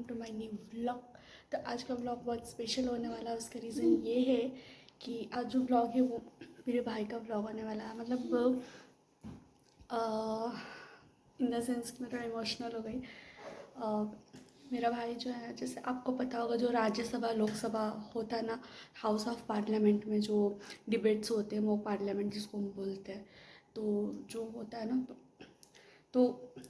Welcome to my new vlog. तो आज का व्लॉग बहुत स्पेशल होने वाला है। उसका रीज़न ये है कि आज जो व्लॉग है वो मेरे भाई का व्लॉग होने वाला है। मतलब इन द सेंस कि मैं थोड़ा इमोशनल हो गई। मेरा भाई जो है, जैसे आपको पता होगा, जो राज्यसभा लोकसभा होता है ना, हाउस ऑफ पार्लियामेंट में जो डिबेट्स होते हैं, वो पार्लियामेंट जिसको हम बोलते हैं, तो जो होता है ना, तो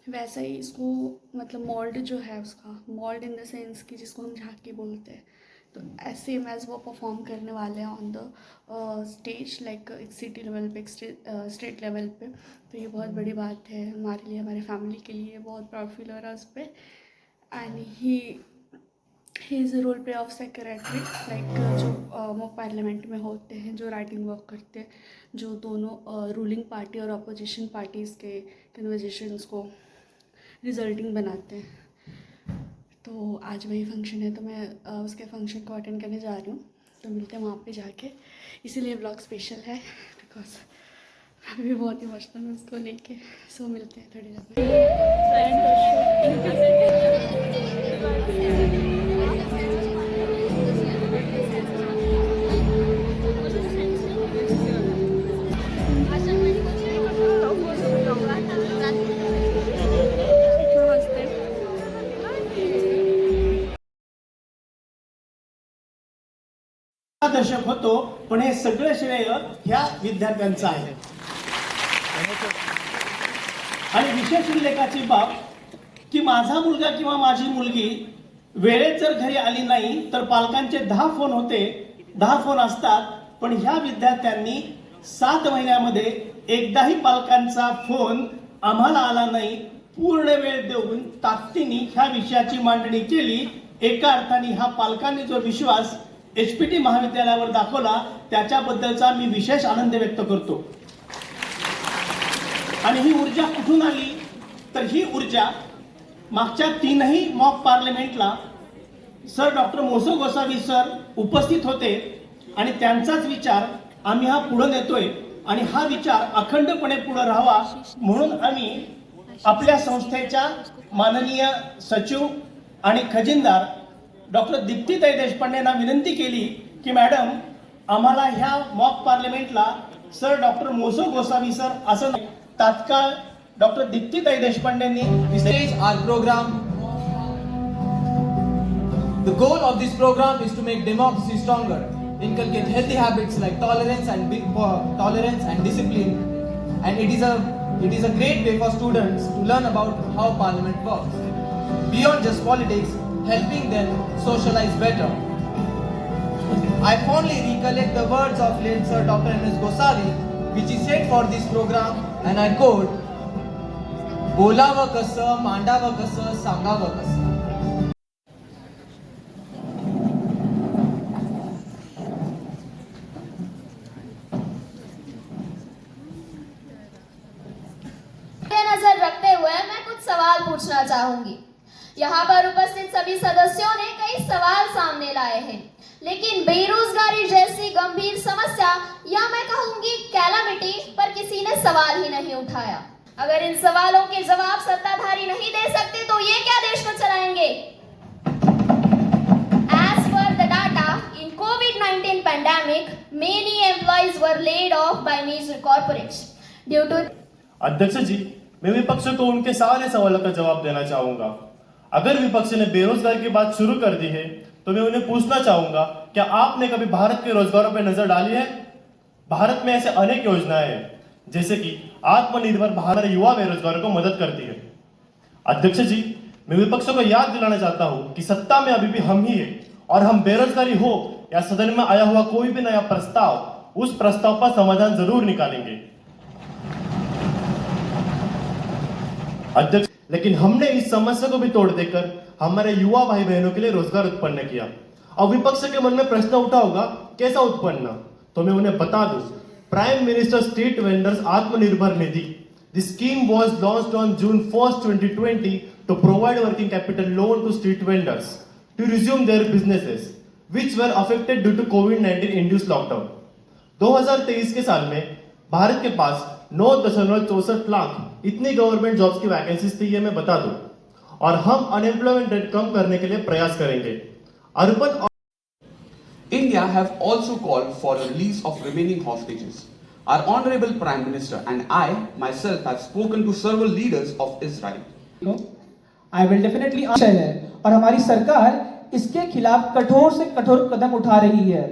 वैसा ही इसको मतलब मोल्ड जो है उसका, मोल्ड इन द सेंस कि जिसको हम झांकी बोलते हैं, तो ऐसे मैच वो परफॉर्म करने वाले हैं ऑन द स्टेज, लाइक एक सिटी लेवल पे, स्टेट लेवल पे। तो ये बहुत बड़ी बात है हमारे लिए, हमारे फैमिली के लिए। बहुत प्राउड फील हो रहा है उस पर। And he is role play of secretary, like जो वो पार्लियामेंट में होते हैं, जो राइटिंग वर्क करते हैं, जो दोनों रूलिंग पार्टी और अपोजिशन पार्टीज़ के कन्वर्जेशंस को रिजल्टिंग बनाते हैं। तो आज वही फंक्शन है, तो मैं उसके फंक्शन को अटेंड करने जा रही हूँ। तो मिलते हैं वहाँ पे जाके, इसीलिए ब्लॉग स्पेशल है, बिकॉज अभी भी बहुत इमोशनल हूँ उसको लेके। सो मिलते हैं थोड़ी देर। दर्शक होतो, पण हे सगळं श्रेय ह्या विद्यार्थ्यांचं आहे। आणि विशेष उल्लेखाची बाब की माझा मुलगा किंवा माझी मुलगी वेळेत जर घरी आली नाही तर पालकांचे 10 फोन होते, 10 फोन असतात, पण ह्या विद्यार्थ्यांनी 7 महिन्यामध्ये एकदाही पालकांचा फोन आम्हाला आला नाही, पूर्ण वेळ देऊन ताकदीने ह्या विषयाची मांडणी केली। एका अर्थाने हा पालकांनी जो विश्वास एचपीटी महाविद्यालयावर दाखवला त्याच्याबद्दलचा मी विशेष आनंद व्यक्त करतो। आणि ही ऊर्जा कुठून आली तर ही ऊर्जा मागच्या 3ही मॉक पार्लिमेंटला sir doctor Moso Gosavi sir उपस्थित होते आणि त्यांचाच विचार आम्ही हा पुढे नेतोय आणि हा विचार अखंडपणे पुढे राहावा म्हणून आम्ही आपल्या संस्थेच्या माननीय सचिव आणि खजिनदार डॉक्टर दीप्तीताई देशपांडेंना विनंती केली की मॅडम आम्हाला ह्या मॉक पार्लिमेंटला sir doctor Moso Gosavi sir असं तात्काळ डॉक्टर दीप्तीताई देशपांडेंनी Stage our program. The goal of this program is to make democracy stronger, inculcate healthy habits like tolerance and discipline, and it is a great way for students to learn about how parliament works. Beyond just politics, helping them socialize better. I fondly recollect the words of late Sir Dr. M.S. Gosavi, which he said for this program, and I quote, बोलावं कसं, मांडावं कसं, सांगावं कसं. नजर रखते हुए मैं कुछ सवाल पूछना चाहूंगी। यहाँ पर उपस्थित सभी सदस्यों ने कई सवाल सामने लाए हैं, लेकिन बेरोजगारी जैसी गंभीर समस्या या मैं कहूंगी कैलामिटी पर किसी ने सवाल ही नहीं उठाया। अगर इन सवालों के जवाब सत्ताधारी नहीं दे सकते तो ये क्या देश को चलाएंगे? As per the data, in COVID-19 pandemic, many employees were laid off by major corporates due to अध्यक्ष जी, मैं विपक्ष को उनके सारे सवालों का जवाब देना चाहूंगा। अगर विपक्ष ने बेरोजगारी की बात शुरू कर दी है तो मैं उन्हें पूछना चाहूंगा, क्या आपने कभी भारत के रोजगारों पर नजर डाली है? भारत में ऐसे अनेक योजनाएं हैं, जैसे कि आत्मनिर्भर भारत युवा बेरोजगारों को मदद करती है। अध्यक्ष जी, मैं विपक्ष को याद दिलाना चाहता हूं कि सत्ता में अभी भी हम ही है और हम बेरोजगारी हो या सदन में आया हुआ कोई भी नया प्रस्ताव, उस प्रस्ताव पर समाधान जरूर निकालेंगे। अध्यक्ष, लेकिन हमने इस समस्या को भी तोड़ देकर हमारे युवा भाई बहनों के लिए रोजगार उत्पन्न किया। अब विपक्ष के मन में प्रश्न उठा होगा, कैसा उत्पन्न? तो मैं उन्हें बता दूं, prime minister street vendors Atmanirbhar Nidhi. The scheme was launched on June 1st, 2020 to provide working capital loan to street vendors to resume their businesses which were affected due to COVID-19 induced lockdown। 2023 के साल में भारत के पास 9.64 लाख इतनी government jobs की vacancies थी, ये मैं बता दूं। और हम अनएम्प्लॉयमेंट रेट कम करने के लिए प्रयास करेंगे। Urban India have also called for the release of remaining hostages. Our Honorable Prime Minister and I myself have spoken to several leaders of Israel. I will definitely है और हमारी सरकार इसके खिलाफ कठोर से कठोर कदम उठा रही है।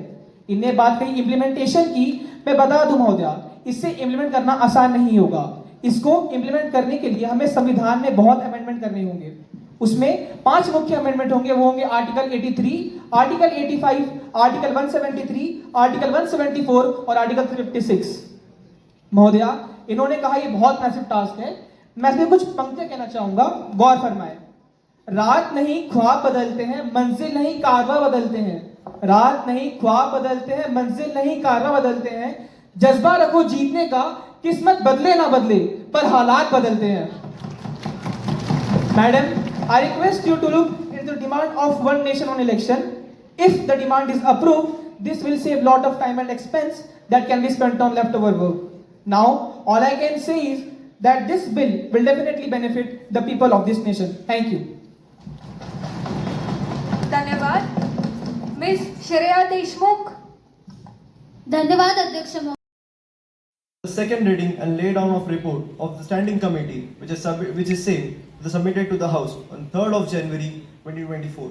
इन्हें बात कही इम्प्लीमेंटेशन की, मैं बता दूं महोदया, इससे इम्प्लीमेंट करना आसान नहीं होगा। इसको इम्प्लीमेंट करने के लिए हमें संविधान में बहुत अमेंडमेंट करने होंगे। उसमें 5 मुख्य अमेंडमेंट होंगे। वो होंगे आर्टिकल 83, आर्टिकल 85, आर्टिकल 173, आर्टिकल 174 और आर्टिकल 356। महोदया, इन्होंने कहा ये बहुत मैसिव टास्क है। मैं इसमें कुछ पंक्तियां कहना चाहूंगा, गौर फरमाएं। रात नहीं ख्वाब बदलते हैं, मंजिल नहीं कारवा बदलते हैं। रात नहीं ख्वाब बदलते हैं, मंजिल नहीं कारवा बदलते हैं। जज्बा रखो जीतने का, किस्मत बदले ना बदले पर हालात बदलते हैं। Madam, I request you to look into the demand of one nation on election. If the demand is approved, this will save lot of time and expense that can be spent on leftover work. Now, all I can say is that this bill will definitely benefit the people of this nation. Thank you. धन्यवाद। Miss Shreya Deshmukh. धन्यवाद अध्यक्ष महोदय। The second reading and lay down of report of the standing committee which is same submitted to the House on 3rd of January 2024.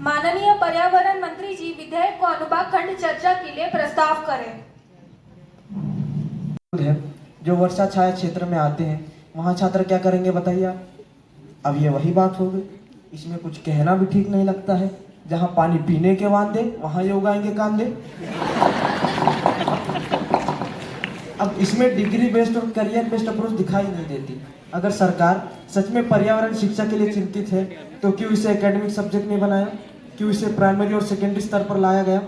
माननीय पर्यावरण मंत्री जी विधेयक को अनुभाग खंड चर्चा के लिए प्रस्ताव करें। जो वर्षा छाया क्षेत्र में आते हैं वहाँ छात्र क्या करेंगे बताइए आप? अब ये वही बात हो गई। इसमें कुछ कहना भी ठीक नहीं लगता है। जहाँ पानी पीने के वादे वहाँ ये उगाएंगे कांदे। अब इसमें डिग्री बेस्ड और करियर बेस्ड अप्रोच दिखाई नहीं देती। अगर सरकार सच में पर्यावरण शिक्षा के लिए चिंतित है तो क्यों इसे एकेडमिक सब्जेक्ट नहीं बनाया? क्यों इसे प्राइमरी और सेकेंडरी स्तर पर लाया गया?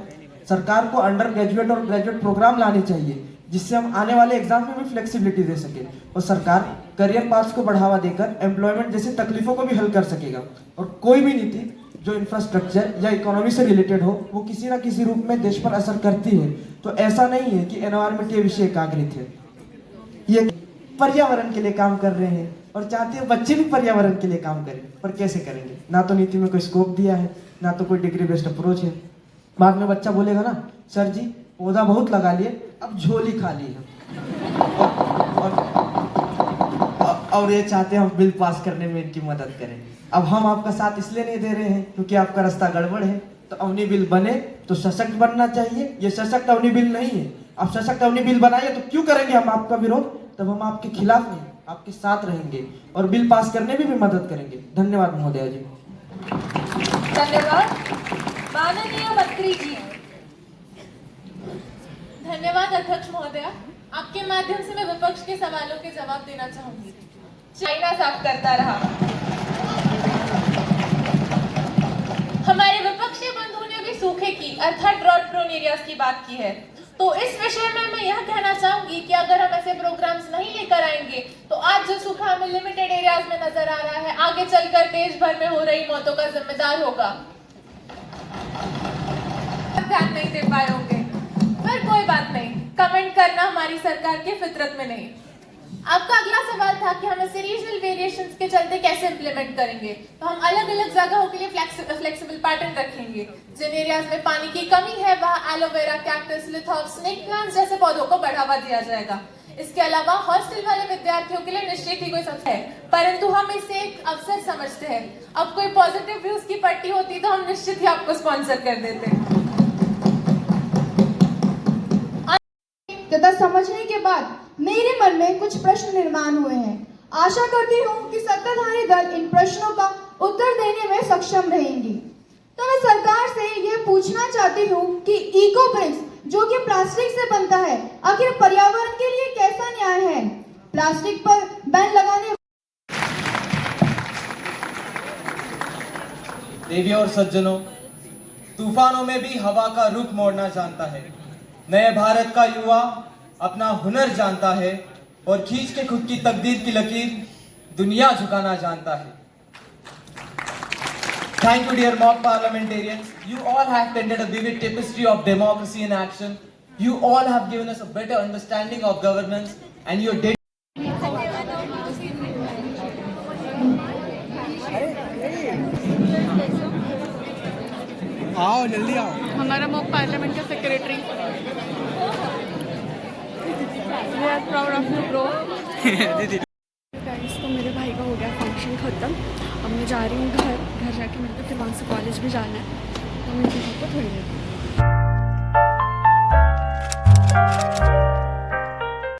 सरकार को अंडर ग्रेजुएट और ग्रेजुएट प्रोग्राम लाने चाहिए जिससे हम आने वाले एग्जाम में भी फ्लेक्सिबिलिटी दे सके और सरकार करियर पाथ्स को बढ़ावा देकर एम्प्लॉयमेंट जैसी तकलीफों को भी हल कर सकेगा। और कोई भी नीति जो इंफ्रास्ट्रक्चर या इकोनॉमी से रिलेटेड हो वो किसी ना किसी रूप में देश पर असर करती है। तो ऐसा नहीं है कि एनवायरमेंट ये विषय एकाग्रित है। ये पर्यावरण के लिए काम कर रहे हैं और चाहते हैं बच्चे भी पर्यावरण के लिए काम करें, पर कैसे करेंगे? ना तो नीति में कोई स्कोप दिया है, ना तो कोई डिग्री बेस्ड अप्रोच है। बाद में बच्चा बोलेगा ना, सर जी पौधा बहुत लगा लिए, अब झोली खाली है। और ये चाहते हैं हम बिल पास करने में इनकी मदद करें। अब हम आपका साथ इसलिए नहीं दे रहे हैं क्योंकि आपका रास्ता गड़बड़ है। तो अवनी बिल बने तो सशक्त बनना चाहिए। ये सशक्त अवनी बिल नहीं है। आप सशक्त अवनी बिल बनाइए तो क्यों करेंगे हम आपका विरोध? तब हम आपके खिलाफ नहीं, आपके साथ रहेंगे और बिल पास करने में भी मदद करेंगे। धन्यवाद महोदया जी। धन्यवाद माननीय मंत्री जी। धन्यवाद अध्यक्ष महोदया। आपके माध्यम से मैं विपक्ष के सवालों के जवाब देना चाहूंगी। चाइना साफ करता रहा। हमारे विपक्षी बंधुओं ने भी सूखे की अर्थात ड्रॉट प्रोन एरियाज की बात की है। तो इस विषय में मैं यह कहना चाहूंगी कि अगर हम ऐसे प्रोग्राम्स नहीं लेकर आएंगे तो आज जो सूखा हमें लिमिटेड एरियाज में नजर आ रहा है, आगे चलकर देश भर में हो रही मौतों का जिम्मेदार होगा। ध्यान नहीं दे पाए होंगे, पर कोई बात नहीं। कमेंट करना हमारी सरकार के फितरत में नहीं। आपका अगला सवाल था कि हम इसे रीजनल वेरिएशंस के चलते कैसे इंप्लीमेंट करेंगे। तो हम अलग अलग जगहों के लिए फ्लेक्सिबल पैटर्न रखेंगे। जिन एरियाज में पानी की कमी है वहाँ एलोवेरा, कैक्टस, लिथॉप, स्नेक प्लांट्स जैसे पौधों को बढ़ावा दिया जाएगा। इसके अलावा हॉस्टल वाले विद्यार्थियों के लिए निश्चित ही कोई सबसे है, परंतु हम इसे एक अवसर समझते हैं। अब कोई पॉजिटिव व्यूज की पट्टी होती तो हम निश्चित ही आपको स्पॉन्सर कर देते। तथा समझने के बाद मेरे मन में कुछ प्रश्न निर्माण हुए हैं। आशा करती हूँ कि सत्ताधारी दल इन प्रश्नों का उत्तर देने में सक्षम रहेंगी। तो मैं सरकार से ये पूछना चाहती हूँ कि इको ब्रिक्स जो कि प्लास्टिक से बनता है, आखिर पर्यावरण के लिए कैसा न्याय है? प्लास्टिक पर बैन लगाने। देवियों और सज्जनों, तूफानों में भी हवा का रुख मोड़ना जानता है। नए भारत का युवा अपना हुनर जानता है और खींच के खुद की तकदीर की लकीर दुनिया झुकाना जानता है। Thank you, dear mock parliamentarians. You all have painted a vivid tapestry of democracy in action. You all have given us a better understanding of governance and your आओ जल्दी आओ। हमारा मॉक पार्लियामेंट का secretary. We are proud of you bro. Guys, तो मेरे भाई का हो गया फंक्शन ख़त्म। अब मैं जा रही हूँ घर जाके मेरे को फिर वहाँ से कॉलेज भी जाना है, तो मैं आपको थोड़ी देर